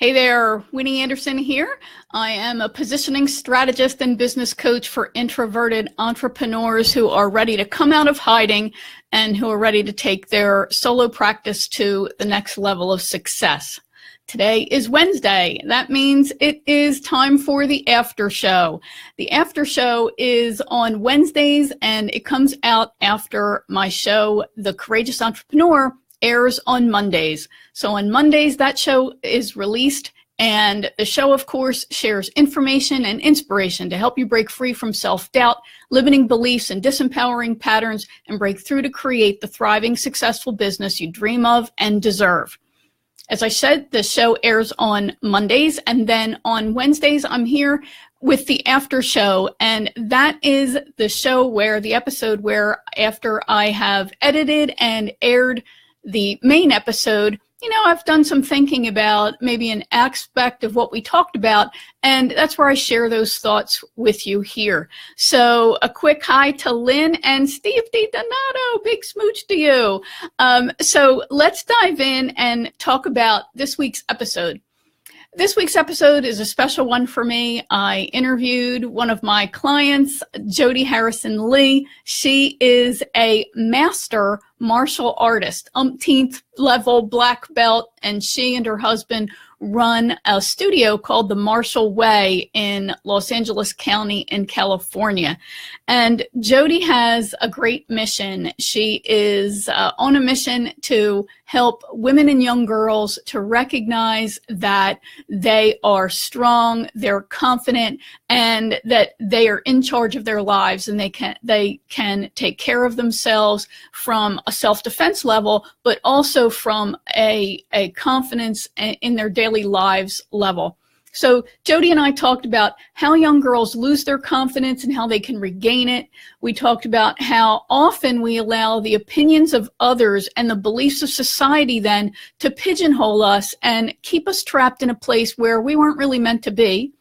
Hey there, Winnie Anderson here. I am a positioning strategist and business coach for introverted entrepreneurs who are ready to come out of hiding and who are ready to take their solo practice to the next level of success. Today is Wednesday. That means it is time for the after show. The after show is on Wednesdays and it comes out after my show, The Courageous Entrepreneur, airs on Mondays. So on Mondays, that show is released, and the show, of course, shares information and inspiration to help you break free from self-doubt, limiting beliefs, and disempowering patterns, and break through to create the thriving, successful business you dream of and deserve. As I said, the show airs on Mondays, and then on Wednesdays, I'm here with the after show, and that is the show where the episode where after I have edited and aired the main episode, I've done some thinking about maybe an aspect of what we talked about, and that's where I share those thoughts with you here. So a quick hi to Lynn and Steve DiDonato, big smooch to you. So let's dive in and talk about this week's episode. This week's episode is a special one for me. I interviewed one of my clients, Jody Harrison Lee. She is a master martial artist, umpteenth level black belt, and she and her husband run a studio called The Martial Way in Los Angeles County in California. And Jody has a great mission. She is on a mission to help women and young girls to recognize that they are strong, they're confident, and that they are in charge of their lives, and they can take care of themselves from a self-defense level, but also from a confidence in their daily lives level. So Jody and I talked about how young girls lose their confidence and how they can regain it. We talked about how often we allow the opinions of others and the beliefs of society then to pigeonhole us and keep us trapped in a place where we weren't really meant to be.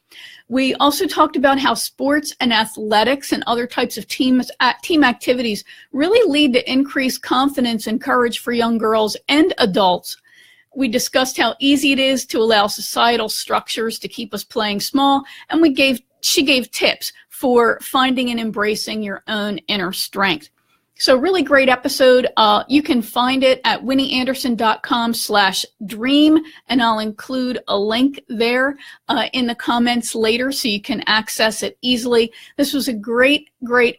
We also talked about how sports and athletics and other types of team activities really lead to increased confidence and courage for young girls and adults. We discussed how easy it is to allow societal structures to keep us playing small, and she gave tips for finding and embracing your own inner strength. So really great episode. You can find it at winnieanderson.com/dream, and I'll include a link there in the comments later so you can access it easily. This was a great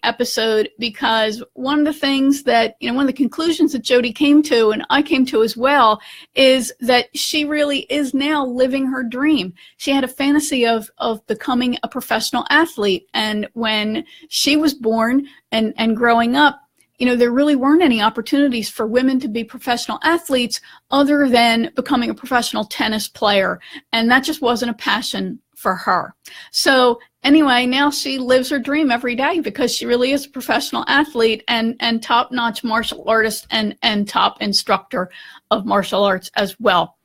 episode because one of the things that, one of the conclusions that Jody came to, and I came to as well, is that she really is now living her dream. She had a fantasy of becoming a professional athlete, and when she was born and growing up, there really weren't any opportunities for women to be professional athletes other than becoming a professional tennis player. And that just wasn't a passion for her. So anyway, now she lives her dream every day because she really is a professional athlete and top-notch martial artist and top instructor of martial arts as well.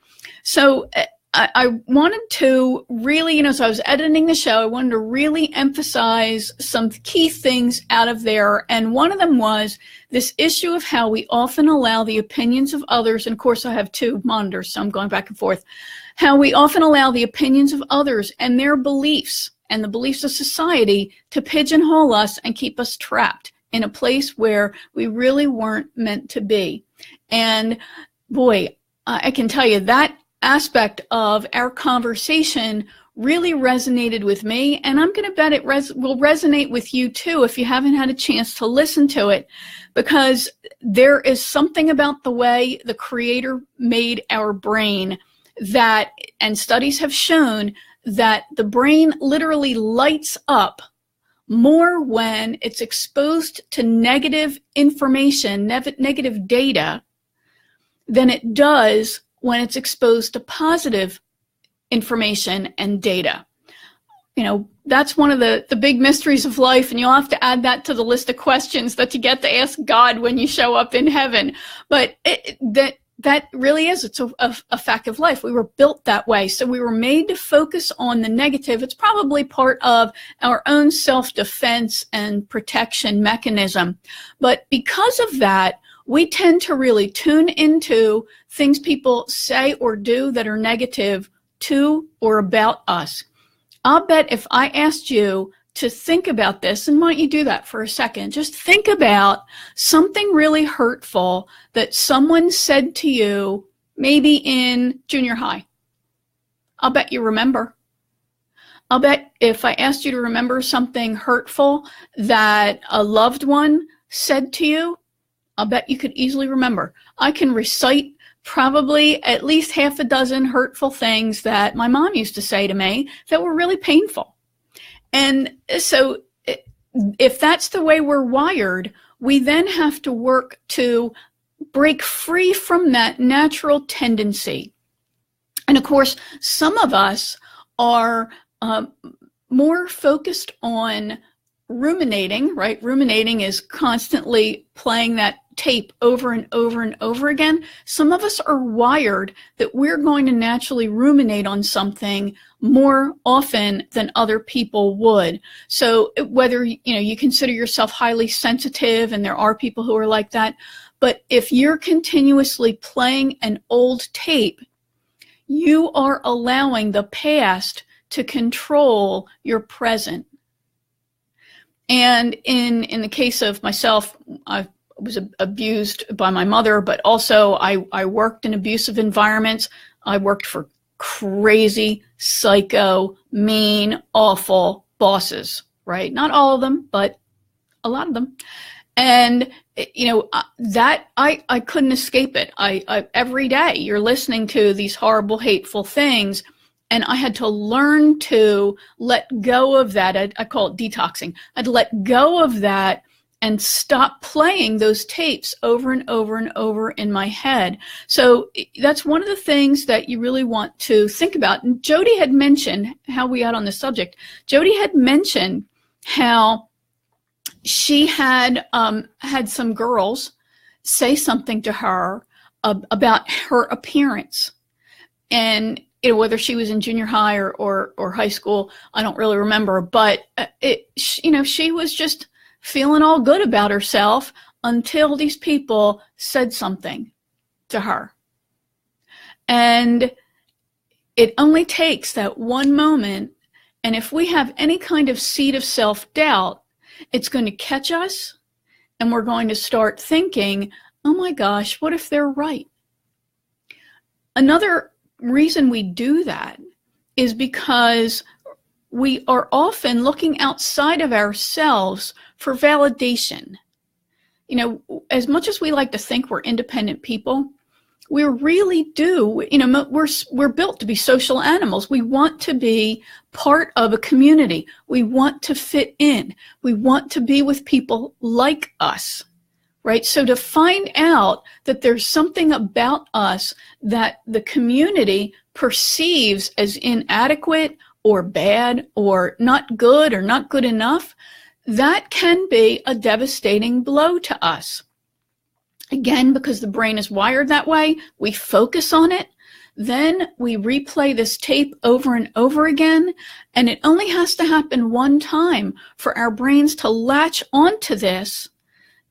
So I wanted to really, as I was editing the show, I wanted to really emphasize some key things out of there. And one of them was this issue of how we often allow the opinions of others, and of course I have two monitors, so I'm going back and forth, how we often allow the opinions of others and their beliefs and the beliefs of society to pigeonhole us and keep us trapped in a place where we really weren't meant to be. And boy, I can tell you that aspect of our conversation really resonated with me, and I'm going to bet it will resonate with you too if you haven't had a chance to listen to it, because there is something about the way the Creator made our brain that, and studies have shown that the brain literally lights up more when it's exposed to negative information, negative data, than it does when it's exposed to positive information and data. That's one of the big mysteries of life, and you'll have to add that to the list of questions that you get to ask God when you show up in heaven. But that really is, it's a fact of life. We were built that way. So we were made to focus on the negative. It's probably part of our own self-defense and protection mechanism. But because of that, we tend to really tune into things people say or do that are negative to or about us. I'll bet if I asked you to think about this, and why don't you do that for a second? Just think about something really hurtful that someone said to you, maybe in junior high. I'll bet you remember. I'll bet if I asked you to remember something hurtful that a loved one said to you, I'll bet you could easily remember. I can recite probably at least half a dozen hurtful things that my mom used to say to me that were really painful. And so if that's the way we're wired, we then have to work to break free from that natural tendency. And of course, some of us are more focused on ruminating, right? Ruminating is constantly playing that tape over and over and over again. Some of us are wired that we're going to naturally ruminate on something more often than other people would. So whether you consider yourself highly sensitive, and there are people who are like that, but if you're continuously playing an old tape, you are allowing the past to control your present. And in the case of myself, I was abused by my mother, but also I worked in abusive environments. I worked for crazy, psycho, mean, awful bosses, right? Not all of them, but a lot of them. And that I couldn't escape it. I every day you're listening to these horrible, hateful things, and I had to learn to let go of that. I call it detoxing. I'd let go of that and stop playing those tapes over and over and over in my head. So that's one of the things that you really want to think about. And Jody had mentioned how we got on the subject. Jody had mentioned how she had had some girls say something to her about her appearance. And whether she was in junior high or high school, I don't really remember. But she was just feeling all good about herself until these people said something to her. And it only takes that one moment. And if we have any kind of seed of self-doubt, it's going to catch us, and we're going to start thinking, oh my gosh, what if they're right? Another reason we do that is because we are often looking outside of ourselves for validation. As much as we like to think we're independent people, we really do. We're built to be social animals. We want to be part of a community. We want to fit in. We want to be with people like us, right? So to find out that there's something about us that the community perceives as inadequate or bad or not good enough, that can be a devastating blow to us. Again, because the brain is wired that way, we focus on it, then we replay this tape over and over again, and it only has to happen one time for our brains to latch onto this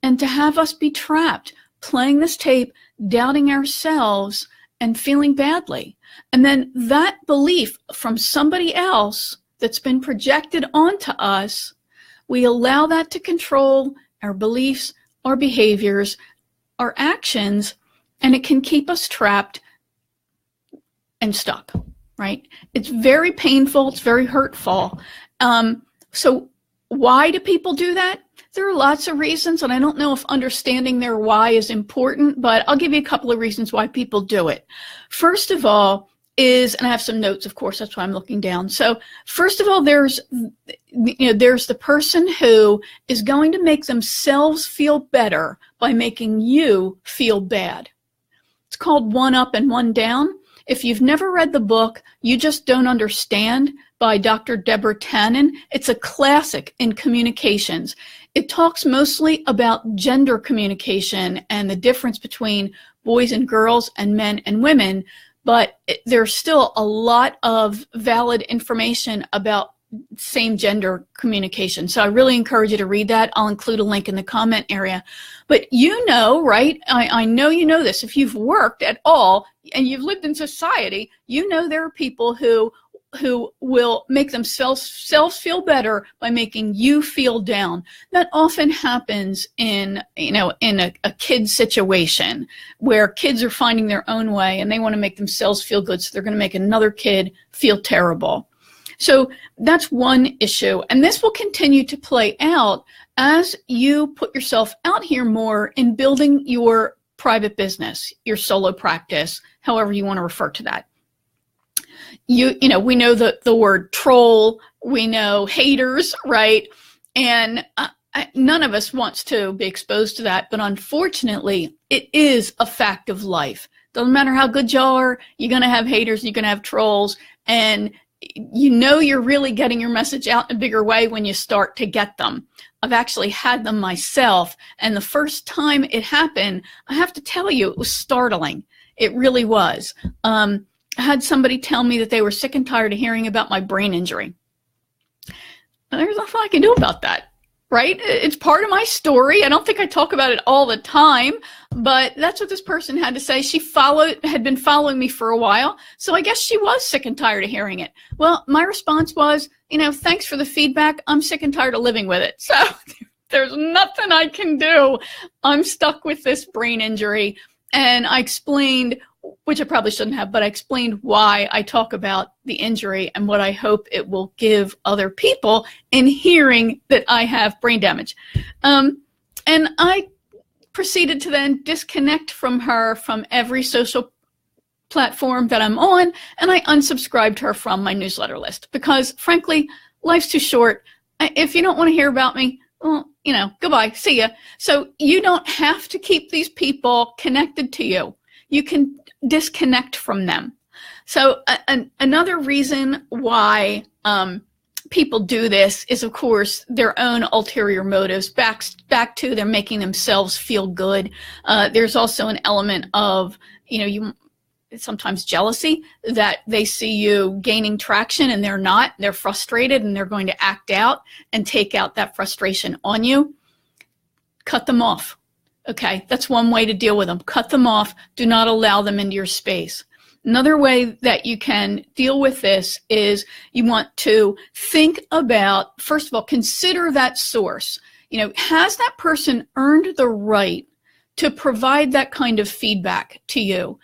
and to have us be trapped, playing this tape, doubting ourselves, and feeling badly. And then that belief from somebody else that's been projected onto us, we allow that to control our beliefs, our behaviors, our actions, and it can keep us trapped and stuck, right? It's very painful. It's very hurtful. So why do people do that? There are lots of reasons, and I don't know if understanding their why is important, but I'll give you a couple of reasons why people do it. First of all is, and I have some notes, of course, that's why I'm looking down. So first of all, there's the person who is going to make themselves feel better by making you feel bad. It's called One Up and One Down. If you've never read the book, You Just Don't Understand by Dr. Deborah Tannen, it's a classic in communications. It talks mostly about gender communication and the difference between boys and girls and men and women, but there's still a lot of valid information about same gender communication. So I really encourage you to read that. I'll include a link in the comment area. But you know, right? I know you know this. If you've worked at all and you've lived in society, you know there are people who will make themselves feel better by making you feel down. That often happens in a kid situation where kids are finding their own way and they want to make themselves feel good, so they're going to make another kid feel terrible. So that's one issue, and this will continue to play out as you put yourself out here more in building your private business, your solo practice, however you want to refer to that. We know the word troll, we know haters, right? And none of us wants to be exposed to that, but unfortunately, it is a fact of life. Doesn't matter how good you are, you're going to have haters, you're going to have trolls, and you know you're really getting your message out in a bigger way when you start to get them. I've actually had them myself, and the first time it happened, I have to tell you, it was startling. It really was. I had somebody tell me that they were sick and tired of hearing about my brain injury. There's nothing I can do about that, right? It's part of my story. I don't think I talk about it all the time, but that's what this person had to say. She had been following me for a while, so I guess she was sick and tired of hearing it. Well, my response was, thanks for the feedback. I'm sick and tired of living with it. So there's nothing I can do. I'm stuck with this brain injury. And I explained, which I probably shouldn't have, but I explained why I talk about the injury and what I hope it will give other people in hearing that I have brain damage. And I proceeded to then disconnect from her from every social platform that I'm on, and I unsubscribed her from my newsletter list because, frankly, life's too short. If you don't want to hear about me, well, goodbye, see ya. So you don't have to keep these people connected to you. You can disconnect from them. So another reason why people do this is, of course, their own ulterior motives, back to they're making themselves feel good. There's also an element of, sometimes jealousy that they see you gaining traction and they're not. They're frustrated and they're going to act out and take out that frustration on you. Cut them off. Okay, that's one way to deal with them. Cut them off. Do not allow them into your space. Another way that you can deal with this is you want to think about, first of all, consider that source. Has that person earned the right to provide that kind of feedback to you?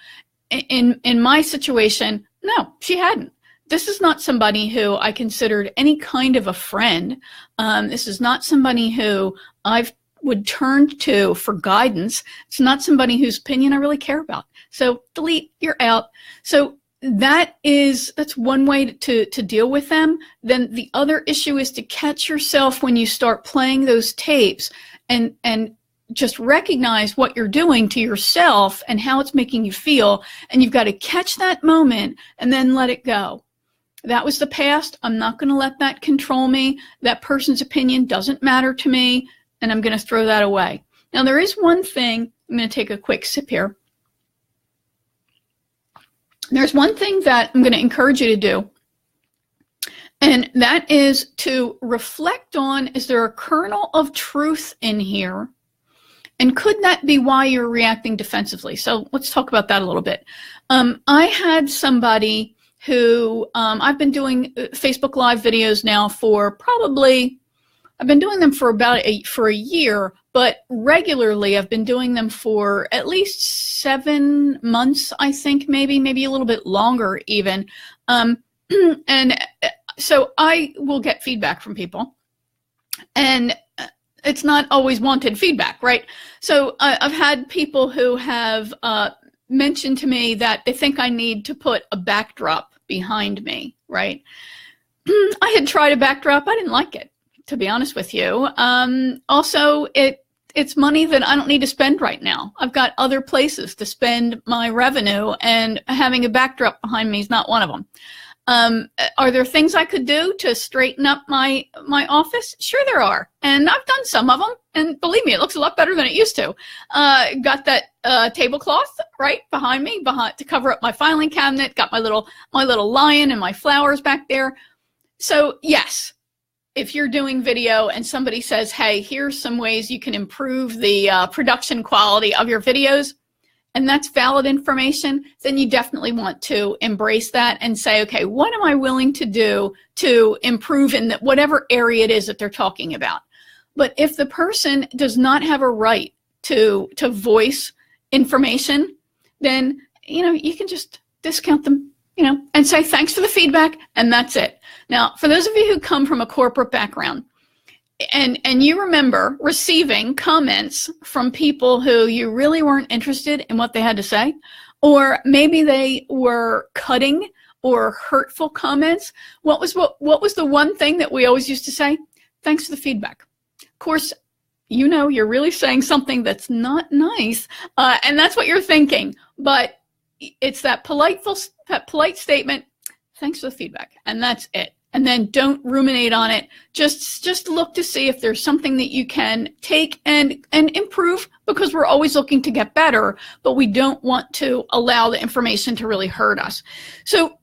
In my situation, no, she hadn't. This is not somebody who I considered any kind of a friend. This is not somebody who I would turn to for guidance. It's not somebody whose opinion I really care about. So delete, you're out. So that's one way to deal with them. Then the other issue is to catch yourself when you start playing those tapes and just recognize what you're doing to yourself and how it's making you feel. And you've got to catch that moment and then let it go. That was the past. I'm not going to let that control me. That person's opinion doesn't matter to me, and I'm going to throw that away. Now, there is one thing. I'm going to take a quick sip here. There's one thing that I'm going to encourage you to do, and that is to reflect on, is there a kernel of truth in here? And could that be why you're reacting defensively? So let's talk about that a little bit. I had somebody who, I've been doing Facebook Live videos now for I've been doing them for for a year, but regularly I've been doing them for at least 7 months, I think, maybe a little bit longer even. And so I will get feedback from people, and it's not always wanted feedback, right? So I've had people who have mentioned to me that they think I need to put a backdrop behind me, right? I had tried a backdrop. I didn't like it, to be honest with you. Also, it's money that I don't need to spend right now. I've got other places to spend my revenue, and having a backdrop behind me is not one of them. Are there things I could do to straighten up my office? Sure there are. And I've done some of them. And believe me, it looks a lot better than it used to. Got that tablecloth right behind me to cover up my filing cabinet. Got my little lion and my flowers back there. So yes, if you're doing video and somebody says, hey, here's some ways you can improve the production quality of your videos, and that's valid information, then you definitely want to embrace that and say, okay, what am I willing to do to improve in whatever area it is that they're talking about? But if the person does not have a right to voice information, then, you can just discount them, and say, thanks for the feedback, and that's it. Now, for those of you who come from a corporate background, and you remember receiving comments from people who you really weren't interested in what they had to say, or maybe they were cutting or hurtful comments, what was the one thing that we always used to say? Thanks for the feedback. Of course, you're really saying something that's not nice, and that's what you're thinking, but it's that polite statement, thanks for the feedback, and that's it. And then don't ruminate on it. Just look to see if there's something that you can take and improve, because we're always looking to get better, but we don't want to allow the information to really hurt us. So,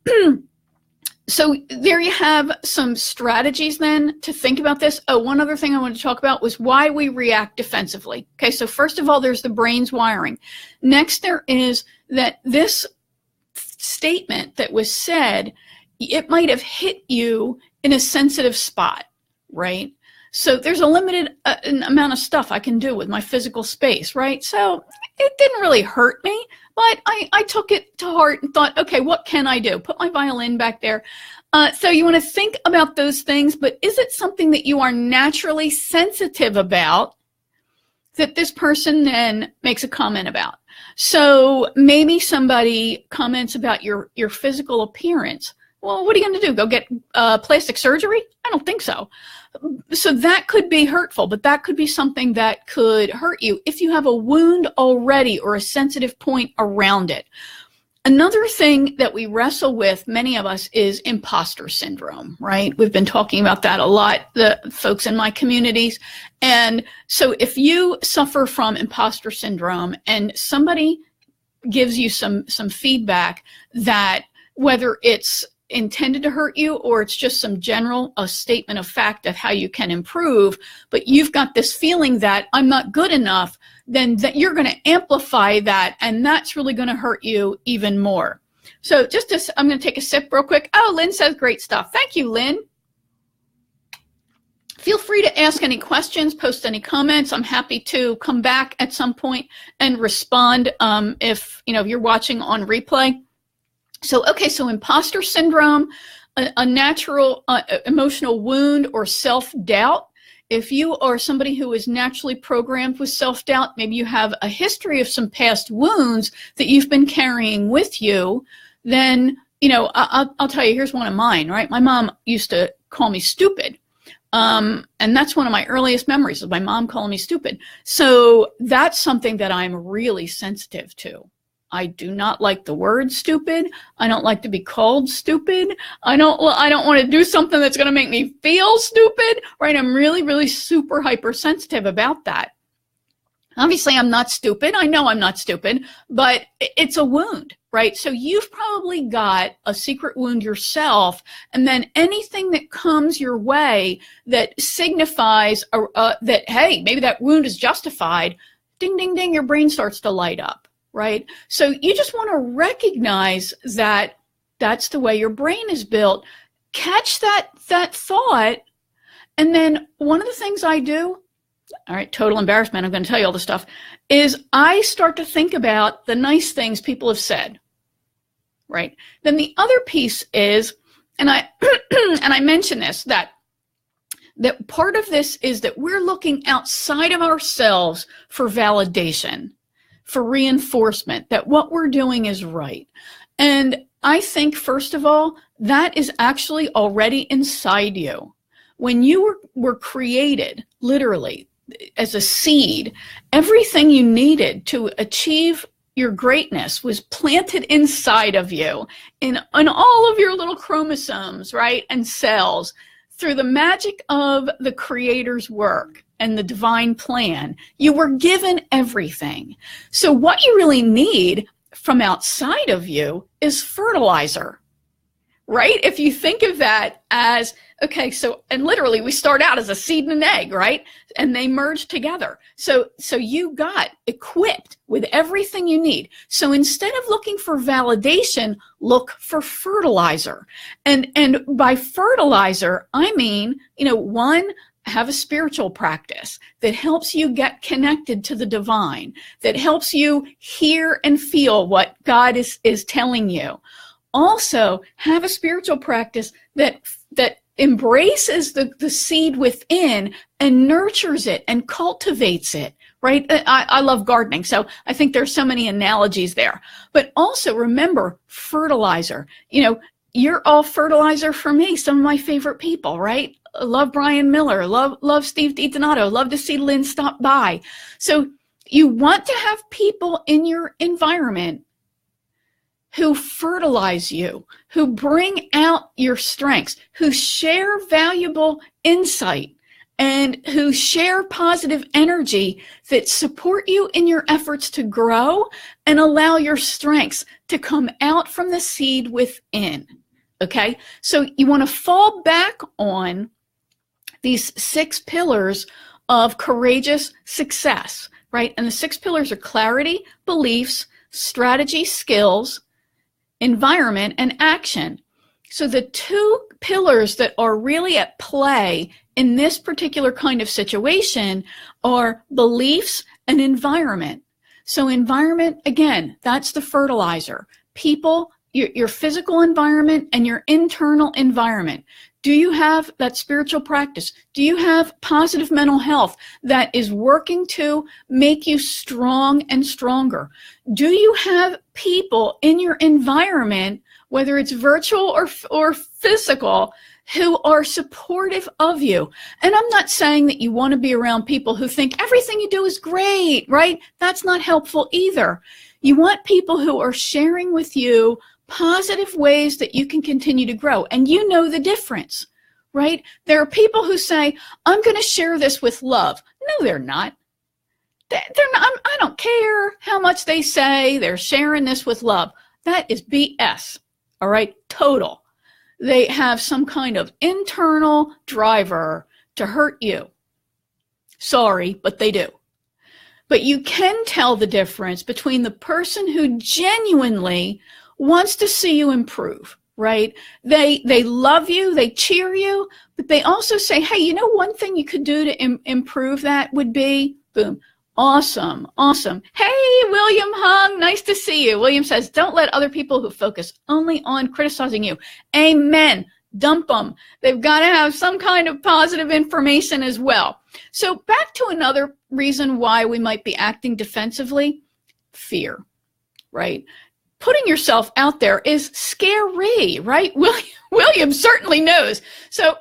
so there you have some strategies then to think about this. Oh, one other thing I wanted to talk about was why we react defensively. Okay, so first of all, there's the brain's wiring. Next, there is that this statement that was said, it might have hit you in a sensitive spot, right? So there's a limited amount of stuff I can do with my physical space, right? So it didn't really hurt me, but I took it to heart and thought, okay, what can I do? Put my violin back there. So you want to think about those things, but is it something that you are naturally sensitive about that this person then makes a comment about? So maybe somebody comments about your physical appearance. Well, what are you going to do? Go get plastic surgery? I don't think so. So that could be hurtful, but that could be something that could hurt you if you have a wound already or a sensitive point around it. Another thing that we wrestle with, many of us, is impostor syndrome, right? We've been talking about that a lot, the folks in my communities. And so if you suffer from impostor syndrome and somebody gives you some feedback that, whether it's intended to hurt you or it's just some general statement of fact of how you can improve, but you've got this feeling that I'm not good enough, then that you're going to amplify that, and that's really going to hurt you even more. So I'm going to take a sip real quick. Oh, Lynn says great stuff. Thank you, Lynn. Feel free to ask any questions, post any comments. I'm happy to come back at some point and respond if you're watching on replay. So, okay, so imposter syndrome, a natural emotional wound or self-doubt. If you are somebody who is naturally programmed with self-doubt, maybe you have a history of some past wounds that you've been carrying with you, then, I'll tell you, here's one of mine, right? My mom used to call me stupid. And that's one of my earliest memories of my mom calling me stupid. So that's something that I'm really sensitive to. I do not like the word stupid. I don't like to be called stupid. I don't want to do something that's going to make me feel stupid, right? I'm really, really super hypersensitive about that. Obviously, I'm not stupid. I know I'm not stupid, but it's a wound, right? So you've probably got a secret wound yourself, and then anything that comes your way that signifies that, hey, maybe that wound is justified, ding, ding, ding, your brain starts to light up. Right? So you just want to recognize that that's the way your brain is built. Catch that thought. And then one of the things I do, all right, total embarrassment, I'm going to tell you all this stuff, is I start to think about the nice things people have said. Right? Then the other piece is, and I and I mentioned this, that part of this is that we're looking outside of ourselves for validation, for reinforcement that what we're doing is right. And I think, first of all, that is actually already inside you. When you were created, literally, as a seed, everything you needed to achieve your greatness was planted inside of you in all of your little chromosomes, right, and cells, through the magic of the Creator's work and the divine plan. You were given everything. So what you really need from outside of you is fertilizer, right? If you think of that as, okay, so, and literally we start out as a seed and an egg, right? And they merge together. So you got equipped with everything you need. So instead of looking for validation, look for fertilizer. And by fertilizer, I mean, one, have a spiritual practice that helps you get connected to the divine, that helps you hear and feel what God is telling you. Also, have a spiritual practice that embraces the seed within and nurtures it and cultivates it, right? I love gardening, so I think there's so many analogies there. But also remember, fertilizer. You're all fertilizer for me, some of my favorite people, right? Love Brian Miller, love Steve DiDonato, love to see Lynn stop by. So you want to have people in your environment who fertilize you, who bring out your strengths, who share valuable insight, and who share positive energy that support you in your efforts to grow and allow your strengths to come out from the seed within. Okay? So you want to fall back on these 6 pillars of courageous success, right? And the 6 pillars are clarity, beliefs, strategy, skills, environment, and action. So the 2 pillars that are really at play in this particular kind of situation are beliefs and environment. So environment, again, that's the fertilizer. People, your physical environment and your internal environment. Do you have that spiritual practice? Do you have positive mental health that is working to make you strong and stronger? Do you have people in your environment, whether it's virtual or physical, who are supportive of you? And I'm not saying that you want to be around people who think everything you do is great, right? That's not helpful either. You want people who are sharing with you positive ways that you can continue to grow. And you know the difference, right? There are people who say, I'm going to share this with love. No, they're not. They're not. I don't care how much they say they're sharing this with love. That is BS. All right? Total. They have some kind of internal driver to hurt you. Sorry, but they do. But you can tell the difference between the person who genuinely wants to see you improve, right? They love you, they cheer you, but they also say, hey, one thing you could do to improve that would be, boom, awesome. Hey, William Hung, nice to see you. William says, don't let other people who focus only on criticizing you. Amen. Dump them. They've got to have some kind of positive information as well. So back to another reason why we might be acting defensively, fear, right? Putting yourself out there is scary, right? William certainly knows. So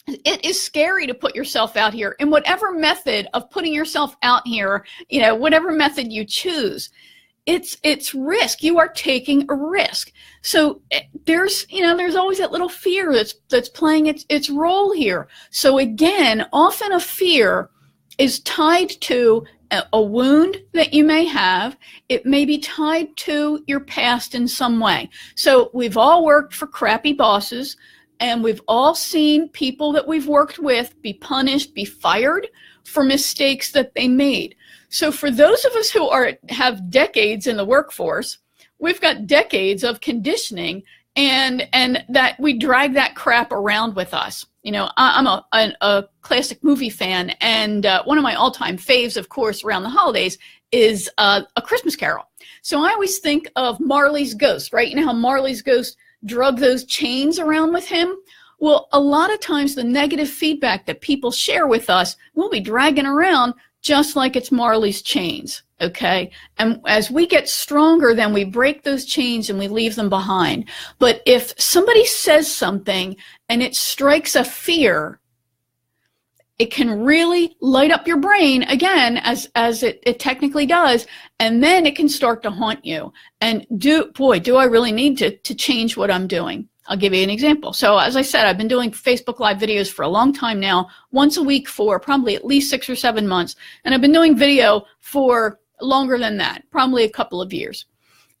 it is scary to put yourself out here in whatever method of putting yourself out here, whatever method you choose. It's risk. You are taking a risk. So there's always that little fear that's playing its role here. So again, often a fear is tied to a wound that you may have. It may be tied to your past in some way. So we've all worked for crappy bosses, and we've all seen people that we've worked with be punished, be fired for mistakes that they made. So for those of us who have decades in the workforce, we've got decades of conditioning, and that we drag that crap around with us. I'm a classic movie fan, and one of my all-time faves, of course, around the holidays is A Christmas Carol. So I always think of Marley's ghost, right? You know how Marley's ghost drug those chains around with him? Well, a lot of times the negative feedback that people share with us, we'll be dragging around just like it's Marley's chains, okay? And as we get stronger, then we break those chains and we leave them behind. But if somebody says something and it strikes a fear, it can really light up your brain again, as it technically does, and then it can start to haunt you. And do I really need to change what I'm doing? I'll give you an example. So as I said, I've been doing Facebook Live videos for a long time now, once a week for probably at least 6 or 7 months. And I've been doing video for longer than that, probably a couple of years.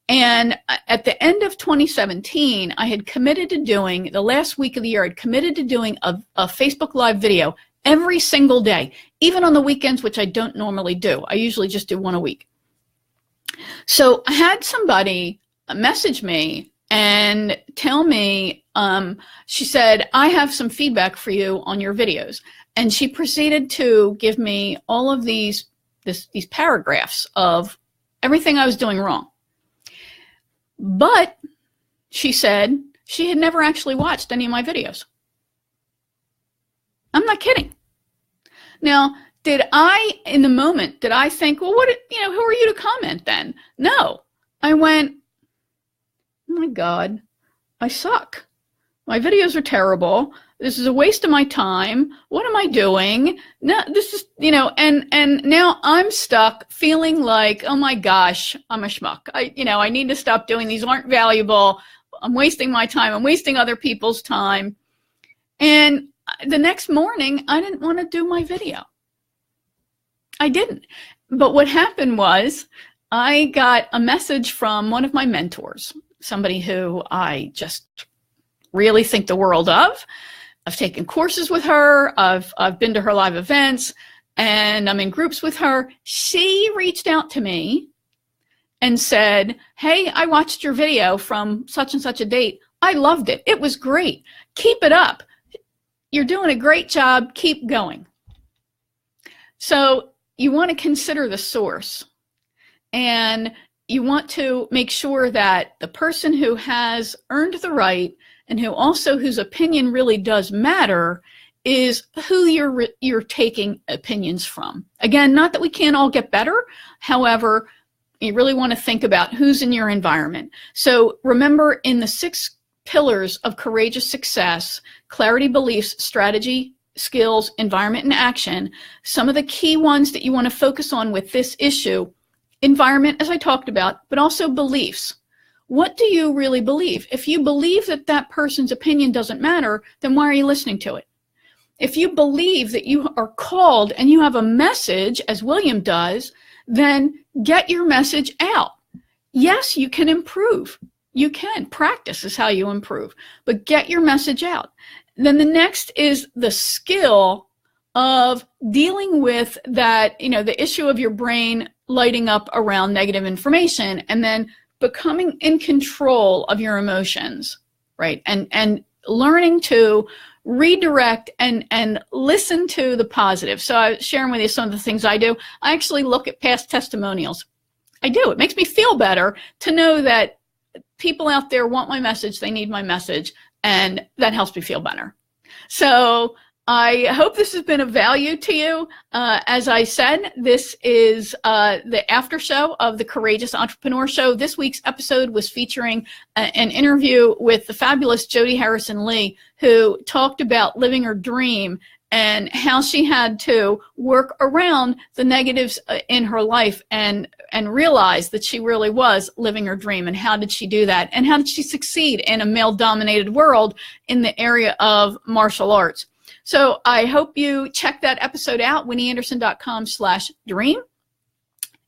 And at the end of 2017, I had committed to doing, the last week of the year, I'd committed to doing a Facebook Live video every single day, even on the weekends, which I don't normally do. I usually just do one a week. So I had somebody message me and tell me, she said, I have some feedback for you on your videos. And she proceeded to give me all of these paragraphs of everything I was doing wrong. But she said she had never actually watched any of my videos. I'm not kidding. Now, did I, in the moment, did I think, well, who are you to comment then? No. I went, oh my God, I suck. My videos are terrible. This is a waste of my time. What am I doing? No, this is, and now I'm stuck feeling like, oh my gosh, I'm a schmuck. I need to stop doing these. Aren't valuable. I'm wasting my time. I'm wasting other people's time. And the next morning, I didn't want to do my video. I didn't. But what happened was I got a message from one of my mentors, somebody who I just really think the world of. I've taken courses with her. I've been to her live events, and I'm in groups with her. She reached out to me and said, hey, I watched your video from such and such a date. I loved it. It was great. Keep it up. You're doing a great job. Keep going. So you want to consider the source, and you want to make sure that the person who has earned the right and whose opinion really does matter is who you're taking opinions from. Again, not that we can't all get better. However, you really want to think about who's in your environment. So remember, in the 6 pillars of courageous success: clarity, beliefs, strategy, skills, environment, and action, some of the key ones that you want to focus on with this issue: environment, as I talked about, but also beliefs. What do you really believe? If you believe that that person's opinion doesn't matter, then why are you listening to it? If you believe that you are called and you have a message, as William does, then get your message out. Yes, you can improve. You can. Practice is how you improve. But get your message out. Then the next is the skill of dealing with that, the issue of your brain lighting up around negative information, and then becoming in control of your emotions, right? And learning to redirect and listen to the positive. So I was sharing with you some of the things I do. I actually look at past testimonials. I do. It makes me feel better to know that people out there want my message, they need my message, and that helps me feel better. So I hope this has been of value to you. As I said, this is the after show of the Courageous Entrepreneur Show. This week's episode was featuring an interview with the fabulous Jody Harrison-Lee, who talked about living her dream and how she had to work around the negatives in her life and realize that she really was living her dream. And how did she do that? And how did she succeed in a male-dominated world in the area of martial arts? So I hope you check that episode out, winnieanderson.com/dream.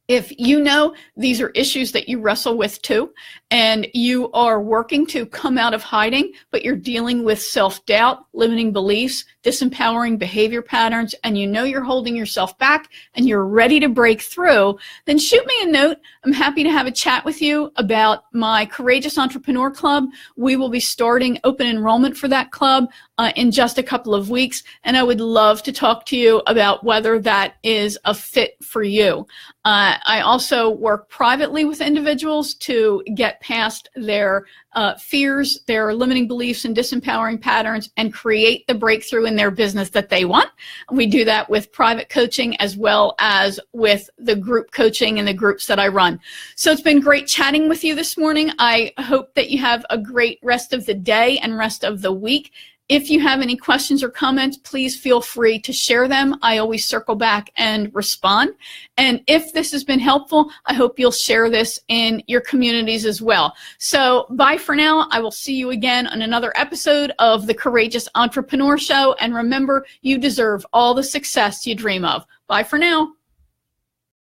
If you know these are issues that you wrestle with too, and you are working to come out of hiding, but you're dealing with self-doubt, limiting beliefs, disempowering behavior patterns, and you know you're holding yourself back and you're ready to break through, then shoot me a note. I'm happy to have a chat with you about my Courageous Entrepreneur Club. We will be starting open enrollment for that club in just a couple of weeks, and I would love to talk to you about whether that is a fit for you. I also work privately with individuals to get past their fears, their limiting beliefs and disempowering patterns, and create the breakthrough in their business that they want. We do that with private coaching as well as with the group coaching and the groups that I run. So it's been great chatting with you this morning. I hope that you have a great rest of the day and rest of the week. If you have any questions or comments, please feel free to share them. I always circle back and respond. And if this has been helpful, I hope you'll share this in your communities as well. So bye for now. I will see you again on another episode of the Courageous Entrepreneur Show. And remember, you deserve all the success you dream of. Bye for now.